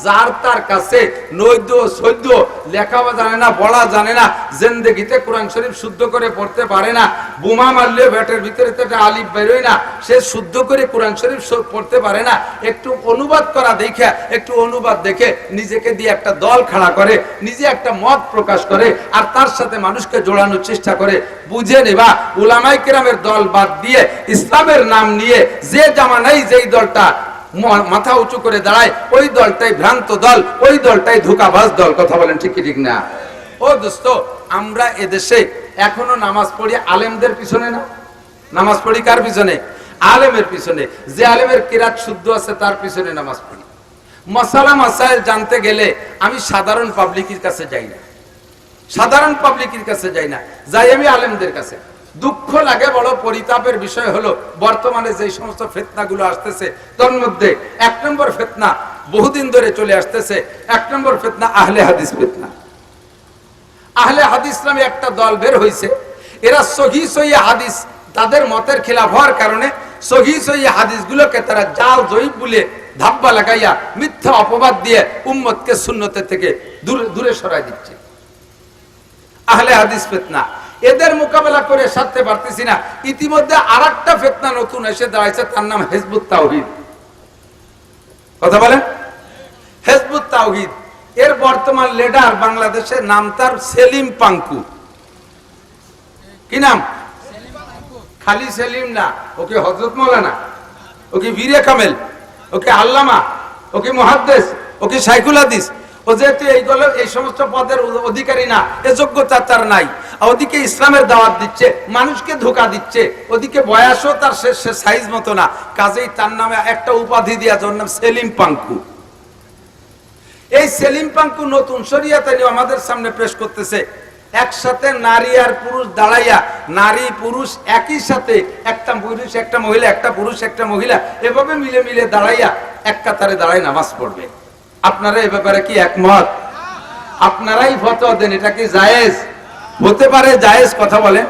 যার তার কাছে নৈদ্য সৈদ্য লেখা জানে না, পড়া জানে না, জিন্দেগিতে কোরআন শরীফ শুদ্ধ করে পড়তে পারে না, বোমা মারলে ব্যাটের ভিতরে তো আলিফ বেরোয় না, সে শুদ্ধ করে কোরআন শরীফ পড়তে পারে না, একটু অনুবাদ করা দেখে, একটু অনুবাদ দেখে নিজেকে দিয়ে একটা দল খাড়া করে, নিজে একটা মত প্রকাশ করে, আর তার সাথে মানুষকে জোড়ানোর চেষ্টা করে। বুঝে নেবা উলামায়ে কেরামের দল বাদ দিয়ে ইসলামের নাম নিয়ে যে জামানায় যেই দলটা মাথা উঁচু করে দাঁড়ায়, ওই দলটাই ভ্রান্ত দল, ওই দলটাই ধোঁকাবাজ দল। কথা বলেন ঠিক কি ঠিক না? ও দোস্ত, আমরা এদেশে এখনো নামাজ পড়ি আলেমদের পিছনে না, নামাজ পড়ি কার পিছনে? আলেমের পিছনে। যে আলেমের কিরাত শুদ্ধ আছে তার পিছনে নামাজ পড়ি। মাসালা মাসাইল জানতে গেলে আমি সাধারণ পাবলিকের কাছে যাই না, সাধারণ পাবলিকের কাছে যাই না, যাই আমি আলেমদের কাছে। দুঃখ লাগে, বড় পরিতাপের বিষয় হলো বর্তমানে যে সমস্ত ফিতনাগুলো আসতেছে, তার মধ্যে এক নম্বর ফিতনা বহুদিন ধরে চলে আসতেছে, এক নম্বর ফিতনা আহলে হাদিস ফিতনা। আহলে হাদিস নামে একটা দল বের হয়েছে, এরা সহিহ সহিহ হাদিস, তাদের মতের খিলাফ হওয়ার কারণে সহিহ সহিহ হাদিসগুলোকে তারা জাল জয়ীব বলে ধাপ্পা লাগাইয়া মিথ্যা অপবাদ দিয়ে উম্মতকে সুন্নতের থেকে দূরে সরাই দিচ্ছে। আহলে হাদিস ফিতনা, এদের মোকাবেলা করে সারতে পারতেছি না। ইতিমধ্যে আরেকটা ফিতনা নতুন এসে দাঁড়াইছে, তার নাম হিজবুত তাওহীদ। কথা বলেন, হিজবুত তাওহীদ। এর বর্তমান লিডার বাংলাদেশের নাম তার সেলিম পাঙ্কু। কি নাম? খালি সেলিম না, ওকে হযরত মাওলানা, ওকে বীরে কামেল, ওকে আল্লামা, ওকে মুহাদ্দিস, ওকে শাইখুল হাদিস। ও যেহেতু এইগুলো এই সমস্ত পদের অধিকারী না, এ যোগ্যতা তার নাই, ওদিকে ইসলামের দাওয়াত দিচ্ছে, মানুষকে ধোঁকা দিচ্ছে, ওদিকে বয়সও তার সাইজ মতো না, কাজেই তার নামে একটা উপাধি দিয়া, যার নাম সেলিম পাঙ্কু। এই সেলিম পাঙ্কু নতুন শরিয়াত নিয়ে আমাদের সামনে পেশ করতেছে। একসাথে নারী আর পুরুষ দাঁড়াইয়া, নারী পুরুষ একই সাথে, একটা পুরুষ একটা মহিলা, একটা পুরুষ একটা মহিলা, এভাবে মিলে মিলে দাঁড়াইয়া এক কাতারে দাঁড়াই নামাজ পড়বে। আপনারা এ ব্যাপারে কি একমত? আপনারাই ফতোয়া দেন, এটা কি জায়েজ হতে পারে? জায়েজ কথা বলেন।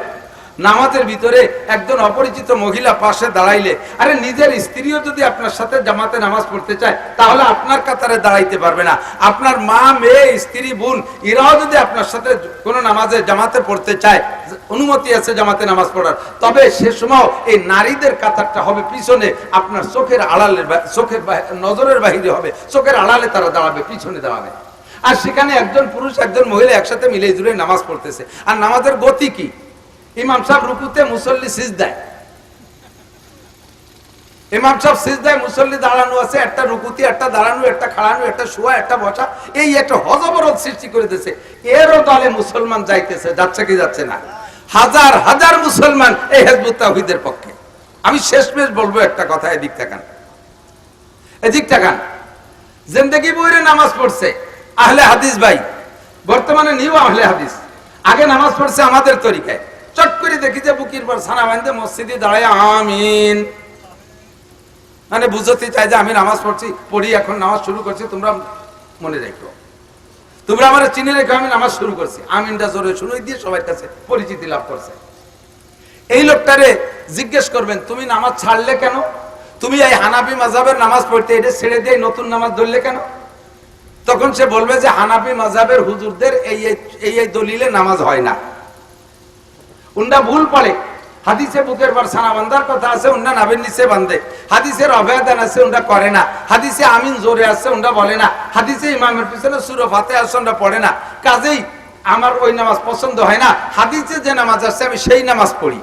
নামাজের ভিতরে একজন অপরিচিত মহিলা পাশে দাঁড়াইলে, আরে নিজের স্ত্রীও যদি আপনার সাথে জামাতে নামাজ পড়তে চায়, তাহলে আপনার কাতারে দাঁড়াইতে পারবে না। আপনার মা, মেয়ে, স্ত্রী, বোন, এরাও যদি আপনার সাথে কোনো নামাজে জামাতে পড়তে চায়, অনুমতি আছে জামাতে নামাজ পড়ার, তবে সে সময় এই নারীদের কাতারটা হবে পিছনে, আপনার চোখের আড়ালে, চোখের নজরের বাহিরে হবে, চোখের আড়ালে তারা দাঁড়াবে, পিছনে দাঁড়াবে। আর সেখানে একজন পুরুষ একজন মহিলা একসাথে মিলে জুড়ে নামাজ পড়তেছে। আর নামাজের গতি কি? ইমাম সাহেব রুকুতে, মুসল্লি সিজদায়। ইমাম সাহেব সিজদায়, মুসল্লি দাঁড়ানো আছে, একটা রুকুতি, একটা দাঁড়ানো, একটা খাড়ানো, একটা শোয়া, একটা বসা, এই একটা হযবরত সৃষ্টি করে দিয়েছে। এরও দলে মুসলমান যাইতেছে, যাচ্ছে কি যাচ্ছে না? হাজার হাজার মুসলমান এই হিজবুত তাওহীদের পক্ষে। আমি শেষমেশ বলবো একটা কথা, এদিক তাকান, এদিক তাকান। জিন্দেগি বইরে নামাজ পড়ছে আহলে হাদিস ভাই, বর্তমানে নিউ আহলে হাদিস। আগে নামাজ পড়ছে আমাদের তরিকায়, চট করে দেখি যে বুকির পর ছানা বাঁধে মসজিদে দাঁড়ায় আমিন, মানে বুঝতে চাই যে আমি নামাজ পড়ি, এখন নামাজ শুরু করছি, তোমরা মনে রেখো, তোমরা আমার চিনে রেখো, আমি নামাজ শুরু করছি। আমিনটা জোরে শুনুই দিয়ে সবার কাছে পরিচিতি লাভ করছে। এই লোকটারে জিজ্ঞেস করবেন, তুমি নামাজ ছাড়লে কেন? তুমি এই হানাফি মাযহাবের নামাজ পড়তে এটা ছেড়ে দিয়ে নতুন নামাজ ধরলে কেন? তখন সে বলবে যে হানাফি মাযহাবের হুজুরদের এই দলিলে নামাজ হয় না, উন্ডা ভুল পড়ে। হাদিসে বুকের পর ছানা বান্ধার কথা আছে, উন্ডা নাভির নিচে বান্ধে। হাদিসের অভেদান আছে, উন্ডা করে না। হাদিসে আমিন জোরে আছে, উন্ডা বলে না। হাদিসে ইমামের পিছনে সূরা ফাতিহা আছে, উন্ডা পড়ে না। কাজেই আমার ওই নামাজ পছন্দ হয় না, হাদিসে যে নামাজ আছে আমি সেই নামাজ পড়ি।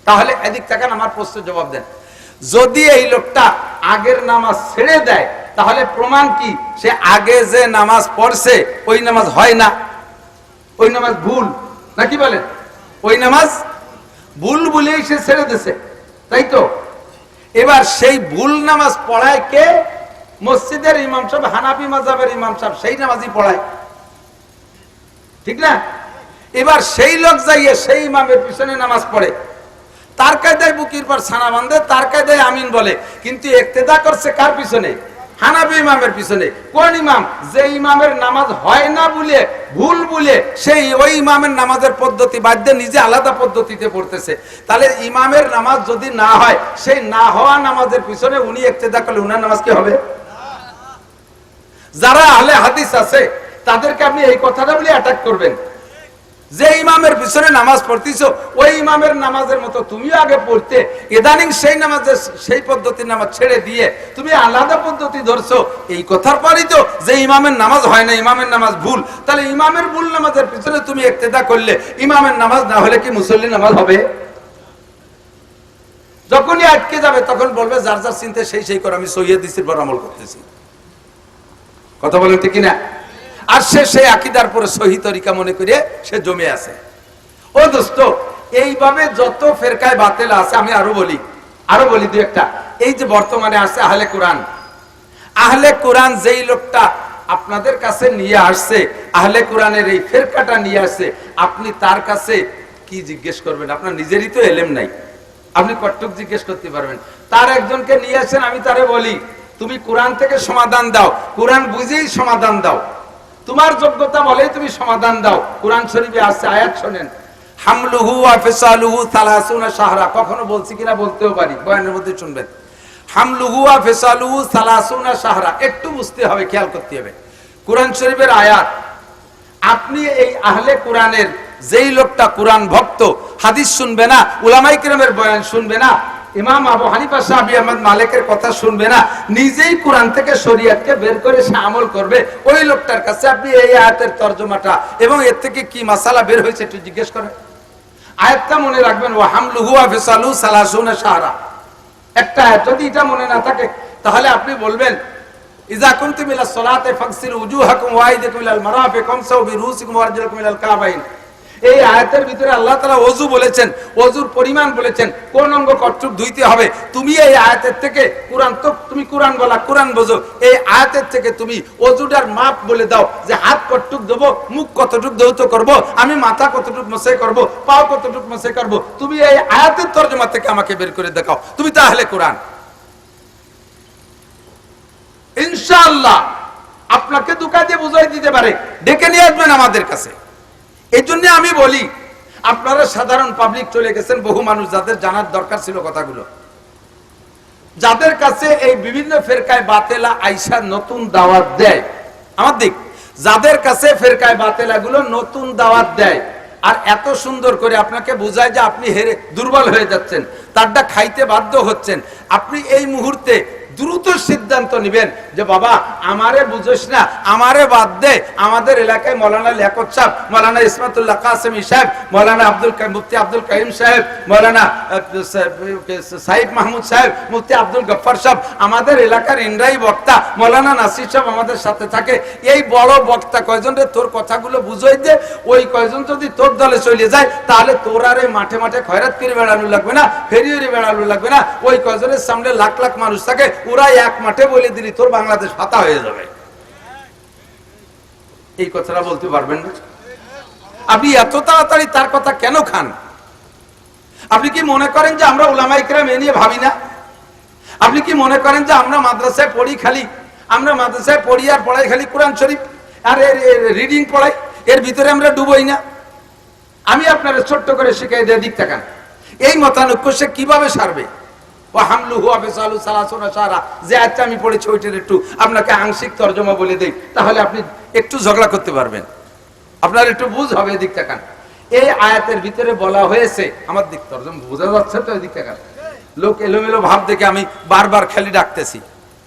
তাহলে এদিক তাকান, আমার প্রশ্নের জবাব দেন। যদি এই লোকটা আগের নামাজ ছেড়ে দেয়, তাহলে প্রমাণ কি সে আগে যে নামাজ পড়ছে ওই নামাজ হয় না, ওই নামাজ ভুল, নাকি বলেন? ওই নামাজ ভুল বলেই সে ছেড়ে দিছে, তাই তো? এবার সেই ভুল নামাজ পড়ায় কে? মসজিদের ইমাম সাহেব, হানাফি মাযহাবের ইমাম সাহেব, সেই নামাজই পড়ায়, ঠিক না? এবার সেই লোক যাইয়ে সেই ইমামের পিছনে নামাজ পড়ে, তার কায়দায় বুকির পর ছানা বাঁধে, তার কায়দায় আমিন বলে, কিন্তু ইক্তেদা করছে কার পিছনে? হানাফি ইমামের পিছনে। কোন ইমাম? যে ইমামের নামাজ হয় না বলে, ভুল বলে, সেই ওই ইমামের নামাজের পদ্ধতি বাদ দিয়ে নিজে আলাদা পদ্ধতিতে পড়তেছে। তাহলে ইমামের নামাজ যদি না হয়, সেই না হওয়া নামাজের পিছনে উনি ইক্তেদা করলে উনার নামাজ কি হবে? যারা আহলে হাদিস আছে তাদেরকে আপনি এই কথাটা বলে অ্যাটাক করবেন যে ইমামের পিছনে নামাজ পড়তেছো ওই ইমামের নামাজের মতো তুমিও আগে পড়তে, ইদানিং সেই নামাজের সেই পদ্ধতির নামাজ ছেড়ে দিয়ে তুমি আলাদা পদ্ধতি ধরছো। এই কথার পরই তো যে ইমামের নামাজ হয় না, ইমামের নামাজ ভুল। তাহলে ইমামের ভুল নামাজের পিছনে তুমি ইক্তেদা করলে ইমামের নামাজ না হলে কি মুসল্লি নামাজ হবে? যখনই আটকে যাবে তখন বলবে যার যার চিন্তা সেই সেই করে আমি সহিহ হাদিসের পর আমল করতেছি। কথা বলেন ঠিক কিনা? আর সে আকীদার পরে সহি তরিকা মনে করে সে জমে আছে। ও দোস্ত, এইভাবে যত ফেরকায় বাতিল আছে, আমি আরো বলি দুই একটা। এই যে বর্তমানে আছে আহলে কোরআন, আহলে কোরআন যেই লোকটা আপনাদের কাছে নিয়ে আসছে, আহলে কোরআনের এই ফেরকাটা নিয়ে আসছে, আপনি তার কাছে কি জিজ্ঞেস করবেন? আপনার নিজেরই তো এলেম নাই, আপনি কতটুক জিজ্ঞেস করতে পারবেন? তার একজনকে নিয়ে আসেন, আমি তারে বলি তুমি কোরআন থেকে সমাধান দাও, কোরআন বুঝেই সমাধান দাও, তোমার যোগ্যতা বলেই তুমি সমাধান দাও। কোরআন শরীফে আছে, আয়াত শোনেন, হামলুহু ওয়া ফিসালুহু 30 শাহরা। কখনো বলছি কিনা বলতেও পারি, বয়ানের মধ্যে শুনবেন। হামলুহু ওয়া ফিসালুহু 30 শাহরা, একটু বুঝতে হবে, খেয়াল করতে হবে। কোরআন শরীফের আয়াত। আপনি এই আহলে কোরআনের যেই লোকটা কোরআন ভক্ত, হাদিস শুনবে না, উলামায়ে কেরামের বয়ান শুনবে না, ইমাম আবু হানিফা, শাফি, আহমদ, মালিকের কথা শুনবে না, নিজেই কোরআন থেকে শরীয়তকে বের করে সে আমল করবে, ওই লোকটার কাছে আপনি এই আয়াতের তরজমাটা এবং এর থেকে কি মাসালা বের হয়েছে একটু জিজ্ঞেস করেন। আয়াতটা মনে রাখবেন, ওয়া হামলুহু ওয়া ফিসালুহু 30 শাহরা, একটা আয়াত। যদি এটা মনে না থাকে তাহলে আপনি বলবেন ইযা কুনতুম ইলা সলাতি ফাগসিলু উজুহাকুম ওয়া আইদাকুম ইলাল মারাফিক ওয়ামসাহু বিরুসিকুম ওয়া আরজুলাকুম ইলাল কাবাইন। এই আয়াতের ভিতরে আল্লাহ তাআলা ওযু বলেছেন, ওযুর পরিমাণ বলেছেন, কোন অঙ্গ কতটুকু ধুইতে হবে। তুমি এই আয়াতের থেকে কোরআন তো তুমি কোরআন বলা, কোরআন বোঝো, এই আয়াতের থেকে তুমি ওযুটার মাপ বলে দাও যে হাত কতটুকু দেবো, মুখ কতটুকু ধৌত করব, আমি মাথা কতটুকু মসে করব, পাও কতটুকু মসে করব। তুমি এই আয়াতের তরজমা থেকে আমাকে বের করে দেখাও, তুমি তাহলে কোরআন। ইনশাআল্লাহ আপনাকে দুকা দিয়ে বুঝাই দিতে পারে, ডেকে নিয়ে আসবেন আমাদের কাছে। এই জন্য আমি বলি, আপনারা সাধারণ পাবলিক চলে গেছেন, বহু মানুষ যাদের জানার দরকার ছিল কথাগুলো, যাদের কাছে এই বিভিন্ন ফেরকায় বাতেলা আইসা নতুন দাওয়াত দেয়, আমার দিক, যাদের কাছে ফেরকায় বাতেলা গুলো নতুন দাওয়াত দেয় আর এত সুন্দর করে আপনাকে বোঝায় যে আপনি হেরে দুর্বল হয়ে যাচ্ছেন, তারটা খাইতে বাধ্য হচ্ছেন, আপনি এই মুহূর্তে দ্রুত সিদ্ধান্ত নেবেন যে বাবা আমারে বুঝোস না, আমারে বাদ দে। আমাদের এলাকায় মৌলানা লিয়াকত সাহেব, মৌলানা ইসমাতুল্লাহ কাসেমি সাহেব, মৌলানা মুফতি আব্দুল কাইম সাহেব, মৌলানা সাইফ মাহমুদ সাহেব, মুফতি আব্দুল গফফার সাহেব, আমাদের এলাকার ইন্দ্রাই বক্তা মৌলানা নাসির সাহেব আমাদের সাথে থাকে। এই বড় বক্তা কয়জন রে তোর কথাগুলো বুঝাই দে, ওই কয়জন যদি তোর দলে চলে যায় তাহলে তোর আর এই মাঠে মাঠে খয়রাত করে বেড়ানো লাগবে না, ফেরিয়ে বেড়ানো লাগবে না। ওই কয়জনের সামনে লাখ লাখ মানুষ থাকে, ওরা এক মাঠে বলে দিলি তোর বাংলাদেশ ফাতা হয়ে যাবে। এই কথাটা বলতে পারবেন না? আপনি এত তাড়াতাড়ি তার কথা কেন খান? আপনি কি মনে করেন যে আমরা উলামায়ে কেরাম এ নিয়ে ভাবি না? আপনি কি মনে করেন যে আমরা মাদ্রাসায় পড়ি, খালি আমরা মাদ্রাসায় পড়ি আর পড়াই খালি কোরআন শরীফ আর রিডিং পড়াই, এর ভিতরে আমরা ডুবোই না? আমি আপনার ছোট্ট করে শিখাই দিয়ে দিক তাকান, এই মতানৈক্য সে কিভাবে সারবে? যে আচ্ছা আমি পড়েছি ওইটার একটু আপনাকে আংশিক তর্জমা বলে দেই, তাহলে আপনি একটু ঝগড়া করতে পারবেন, আপনার একটু বুঝ হবে। এদিক তাকান, এই আয়াতের ভিতরে বলা হয়েছে, আমার দিক তর্জমা বোঝা যাচ্ছে তো? এদিক তাকান, লোক এলোমেলো ভাব দেখে আমি বারবার খালি ডাকতেছি,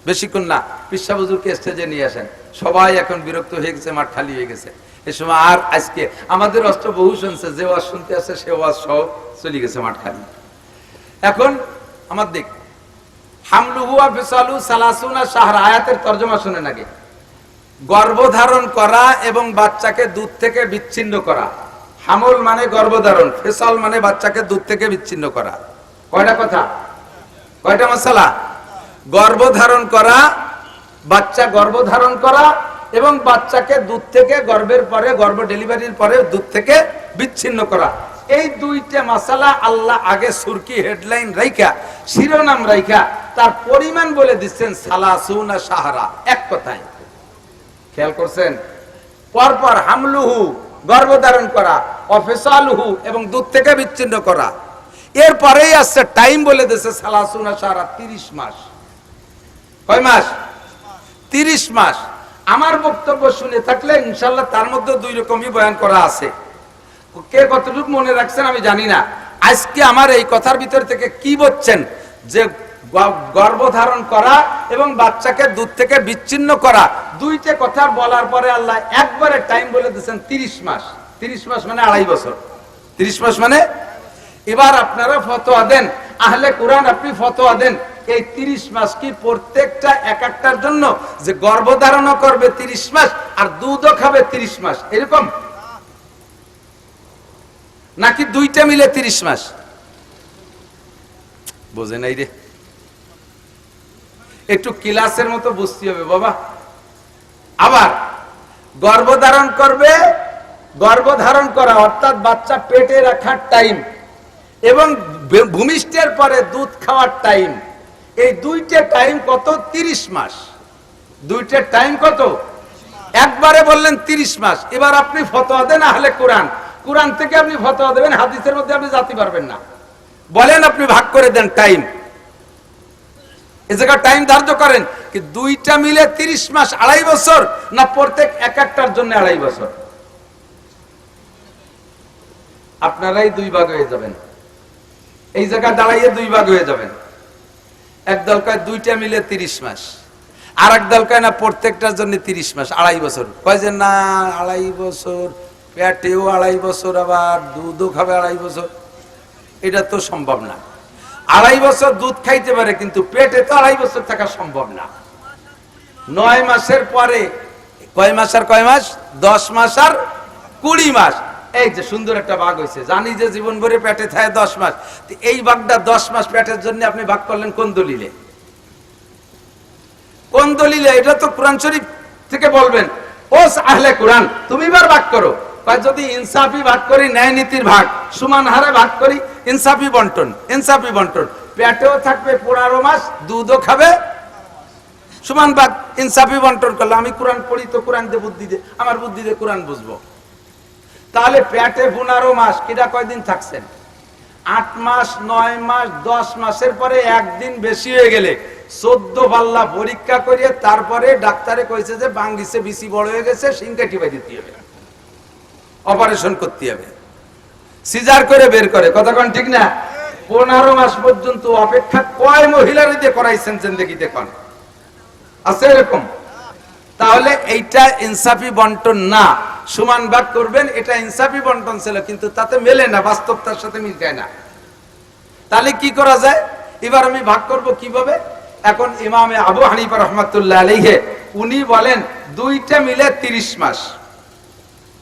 বেশিক্ষণ না, পিসা হুজুরকে স্টেজে নিয়ে আসেন। সবাই এখন বিরক্ত হয়ে গেছে, মাঠ খালি হয়ে গেছে। এ সময় আর আজকে আমাদের অস্ত্র বহু শুনছে, যে ওয়াজ শুনতে আসে সে ওয়াজ সহ চলে গেছে মাঠ খালি। এখন আমার দিক, হামলুহু ওয়া ফিসালুহু 30 শাহরা, আয়াতের তরজমা শুনেন আগে। গর্ভধারণ করা এবং বাচ্চাকে দুধ থেকে বিচ্ছিন্ন করা। হামল মানে গর্ভধারণ, ফিসাল মানে বাচ্চাকে দুধ থেকে বিচ্ছিন্ন করা। কয়টা কথা, কয়টা মাসালা? গর্ভধারণ করা, বাচ্চা গর্ভধারণ করা এবং বাচ্চাকে দুধ থেকে গর্ভের পরে, গর্ভ ডেলিভারির পরে দুধ থেকে বিচ্ছিন্ন করা। এই দুইটা মাসালা আল্লাহ আগে সুরকি হেডলাইন রাইখা, শিরোনাম রাইখা তার পরিমাণ বলে দিচ্ছেন 30 শাহরা। এক কথায় খেয়াল করছেন? পরপর হামলুহু গর্ভধারণ করা, অফিসালুহু এবং দুধ থেকে বিচ্ছিন্ন করা, এরপরেই আসছে টাইম বলে দিচ্ছে 30 শাহরা, 30 মাস। কয় মাস? 30 মাস। আমার বক্তব্য শুনে থাকলে ইনশাল্লাহ তার মধ্যে দুই রকমই বয়ান করা আছে, কে কতটুকু মনে রাখছেন আমি জানি না। আজকে আমার এই কথার ভিতর থেকে কি বলছেন যে গর্ভধারণ করা এবং বাচ্চাকে দুধ থেকে বিচ্ছিন্ন করা, দুইটা কথা বলার পরে আল্লাহ একবারে টাইম বলে দিয়েছেন 30 মাস। 30 মাস মানে 2.5 বছর। 30 মাস মানে, এবার আপনারা ফতোয়া দেন, আহলে কোরআন আপনি ফতোয়া দেন, এই 30 মাস কি প্রত্যেকটা এক একটার জন্য যে গর্ভধারণ করবে 30 মাস আর দুধও খাবে 30 মাস এরকম, নাকি দুইটা মিলে 30 মাস? বোঝে নাই রে, একটু ক্লাসের মতো বুঝতে হবে বাবা। আবার গর্ভধারণ করবে, গর্ভধারণ করা অর্থাৎ বাচ্চা পেটে রাখার টাইম এবং ভূমিষ্ঠের পরে দুধ খাওয়ার টাইম, এই দুইটা টাইম কত? 30 মাস। দুইটা টাইম কত? একবারে বললেন 30 মাস। এবার আপনি ফতোয়া দেন আহলে কোরআন, কোরআন থেকে আপনি ফতোয়া দেবেন, হাদিসের মধ্যে আপনি জাতি পারবেন না। বলেন আপনি ভাগ করে দেন টাইম, এ জায়গা টাইম ধার্য করেন কি দুইটা মিলে 30 মাস 2.5 বছর, না প্রত্যেক এক একটার জন্য 2.5 বছর? আপনারাই দুই ভাগ হয়ে যাবেন, এই জায়গা দাঁড়াইয়ে দুই ভাগ হয়ে যাবেন। এক দল কয় দুইটা মিলে 30 মাস, আর এক দল কয় না প্রত্যেকটার জন্য 30 মাস 2.5 বছর। কয় যে না 2.5 বছর, পেটেও 2.5 বছর, আবার দুধও খাবে 2.5 বছর। এটা তো সম্ভব না। 2.5 বছর দুধ খাইতে পারে, কিন্তু পেটে তো 2.5 বছর থাকা সম্ভব না। 9 মাসের পরে কয় মাস আর কয় মাস? 10 মাস আর 20 মাস। এই যে সুন্দর একটা ভাগ হয়েছে, জানি যে জীবন ভরে পেটে থাকে 10 মাস, এই ভাগটা 10 মাস পেটের জন্য আপনি ভাগ করলেন কোন দলিলে? কোন দলিলে? এটা তো কোরআন শরীফ থেকে বলবেন। ও আহলে কোরআন তুমি এবার ভাগ করো। যদি ইনসাফি ভাগ করি, ন্যায় নীতির ভাগ, সমান হারে ভাগ করি, ইনসাফি বন্টন, ইনসাফি বন্টন, পেটেও থাকবে 15 মাস, দুধও খাবে, সমান ভাগ, ইনসাফি বন্টন করলে। আমি কোরআন পড়ি তো কোরআন দিয়ে বুদ্ধি দিয়ে, আমার বুদ্ধি দিয়ে কোরআন বুঝবো। তাহলে পেটে 15 মাস, কিরা কয়দিন থাকছেন? 8 মাস, 9 মাস, 10 মাসের পরে একদিন বেশি হয়ে গেলে 14 পাল্লা পরীক্ষা করিয়ে তারপরে ডাক্তারে কইছে যে বাঙ্গিছে, বিসি বড় হয়ে গেছে, সিংকাটি বাই দিতে হবে, অপারেশন করতে হবে, সিজার করে বের করে। কথা কোন ঠিক না? 15 মাস পর্যন্ত অপেক্ষা কয় মহিলার দিয়ে করাইছেন জিন্দেগিতে কোন আছে এরকম? তাহলে এইটা ইনসাফি বন্টন না, সমান ভাগ করবেন, এটা ইনসাফি বন্টন ছিল, কিন্তু তাতে মেলে না, বাস্তবতার সাথে মিল যায় না। তাহলে কি করা যায়? এবার আমি ভাগ করব কিভাবে? এখন ইমামে আবু হানিফা রাহমাতুল্লাহ আলাইহি উনি বলেন দুইটা মিলে 30 মাস।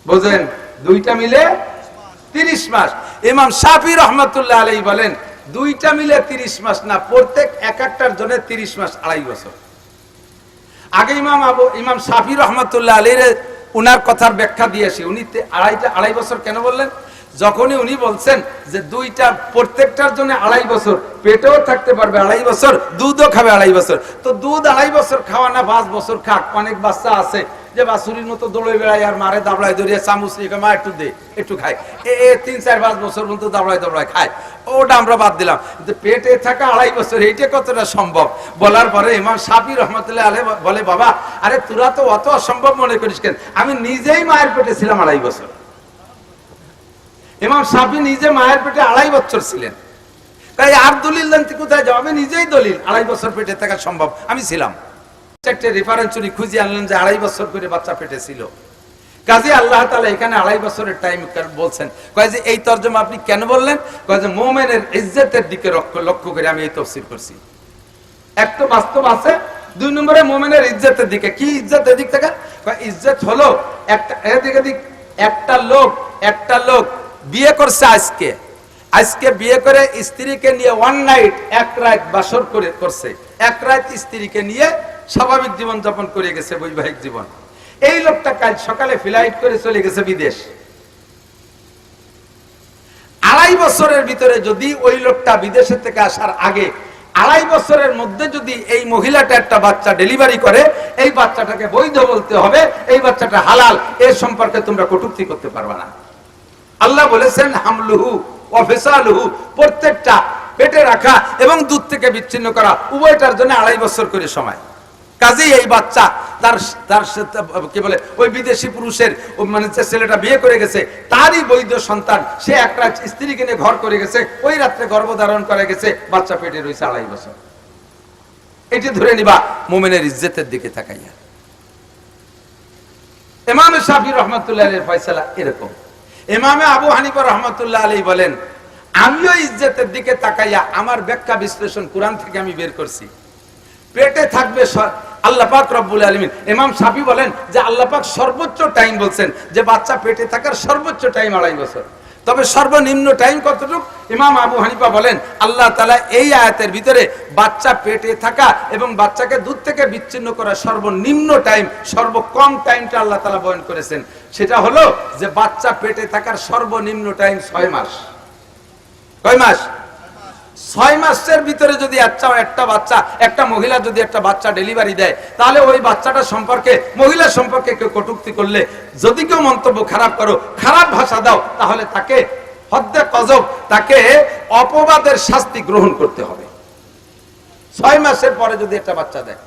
বুঝেন? দুইটা মিলে 30 মাস। ইমাম শাফি রাহমাতুল্লাহ আলাইহি বলেন দুইটা মিলে 30 মাস না, প্রত্যেক এক একটার জন্য 30 মাস 2.5 বছর। আগে ইমাম শাফি রহমতুল্লাহ আলাইহি উনার কথার ব্যাখ্যা দিয়েছি। উনি 2.5 বছর কেন বললেন? যখনই উনি বলছেন যে দুইটা প্রত্যেকটার জন্য 2.5 বছর, পেটেও থাকতে পারবে 2.5 বছর, দুধও খাবে 2.5 বছর। তো দুধ 2.5 বছর খাওয়া না 5 বছর খাক। অনেক বাচ্চা আছে যে বাছুরির মতো দৌড়ে বেড়ায় আর মারে দাবড়ায় ধরিয়ে চামচ রেখে মা একটু দে, একটু খায়, 3, 4, 5 বছর পর্যন্ত দাবড়ায় খায়, ওটা আমরা বাদ দিলাম। কিন্তু পেটে থাকা 2.5 বছর, এইটা কতটা সম্ভব? বলার পরে ইমাম শাফি রহমতুল্লাহ আলাইহি বলে বাবা, আরে তোরা তো অত অসম্ভব মনে করিস কেন? আমি নিজেই মায়ের পেটে ছিলাম 2.5 বছর। ইমাম শাফি নিজে মায়ের পেটে 2.5 বছর ছিলেন। তাই আর দলিল জানতে কোথায় যাও? আমি নিজেই দলিল, 2.5 বছর পেটে থাকা সম্ভব, আমি ছিলাম। একটা রেফারেন্স উনি খুঁজে আনলেন যে 2.5 বছর করে বাচ্চা পেটে ছিল। কাজে আল্লাহ তাআলা এখানে 2.5 বছরের টাইম বলছেন। কয় যে এই তরজমা আপনি কেন বললেন? কয় যে মুমিনের ইজ্জতের দিকে লক্ষ্য করে আমি এই তাফসীর করছি। এক তো বাস্তব আছে, 2 নম্বরে মুমিনের ইজ্জতের দিকে। কি ইজ্জতের দিক থেকে? কয় ইজ্জত হলো একটা লোক বিয়ে করছে, আজকে বিয়ে করে স্ত্রীকে নিয়ে ওয়ান নাইট, এক রাত বাসর করছে, এক রাত স্ত্রীকে নিয়ে স্বাভাবিক জীবন যাপন করে গেছে, বৈবাহিক জীবন। এই লোকটা কাল সকালে ফ্লাইট করে চলে গেছে বিদেশ। 2.5 বছরের ভিতরে যদি ওই লোকটা বিদেশের থেকে আসার আগে 2.5 বছরের মধ্যে যদি এই মহিলাটা একটা বাচ্চা ডেলিভারি করে, এই বাচ্চাটাকে বৈধ বলতে হবে, এই বাচ্চাটা হালাল। এর সম্পর্কে তোমরা কটূক্তি করতে পারবে না। আল্লাহ বলেছেন হামলুহু ওয়া ফিসালুহু, প্রত্যেকটা পেটে রাখা এবং দুধ থেকে বিচ্ছিন্ন করা উভয়টার জন্য 2.5 বছর করে সময়। কাজেই এই বাচ্চা তার তার কি বলে ওই বিদেশি পুরুষের মানে যে ছেলেটা বিয়ে করে গেছে তারই বৈধ সন্তান, সে একটা স্ত্রী কিনে ঘর করে গেছে, ওই রাত্রে গর্ভধারণ করে গেছে, বাচ্চা পেটে রয়েছে 2.5 বছর। এটি ধরে নিবা মুমিনের ইজ্জতের দিকে তাকাইয়া। ইমাম শাফি রহমাতুল্লাহ আলাইহির ফয়সালা এরকম। ইমাম আবু হানিফা রহমাতুল্লাহ আলাইহি বলেন, আমিও ইজ্জতের দিকে তাকাইয়া আমার ব্যাখ্যা বিশ্লেষণ কোরআন থেকে আমি বের করছি। পেটে থাকবে আল্লাহ পাক রব্বুল আলামিন। ইমাম শাফি বলেন যে আল্লাহ পাক সর্বোচ্চ টাইম বলছেন যে বাচ্চা পেটে থাকার সর্বোচ্চ টাইম 2.5 বছর, তবে সর্বনিম্ন টাইম কতটুকু? ইমাম আবু হানিফা বলেন আল্লাহ তাআলা এই আয়াতের ভিতরে বাচ্চা পেটে থাকা এবং বাচ্চাকে দুধ থেকে বিচ্ছিন্ন করা সর্বনিম্ন টাইম, সর্বকম টাইমটা আল্লাহ তাআলা বয়ান করেছেন। সেটা হলো যে বাচ্চা পেটে থাকার সর্বনিম্ন টাইম 6 মাস। কয় মাস? 6 মাসের ভিতরে যদি একটা বাচ্চা, একটা মহিলা যদি একটা বাচ্চা ডেলিভারি দেয়, তাহলে ওই বাচ্চাটা সম্পর্কে, মহিলা সম্পর্কে কেউ কটূক্তি করলে, যদি কেউ মন্তব্য খারাপ করো, খারাপ ভাষা দাও, তাহলে তাকে হদ্দে কযব, তাকে অপবাদের শাস্তি গ্রহণ করতে হবে। 6 মাসের পরে যদি একটা বাচ্চা দেয়,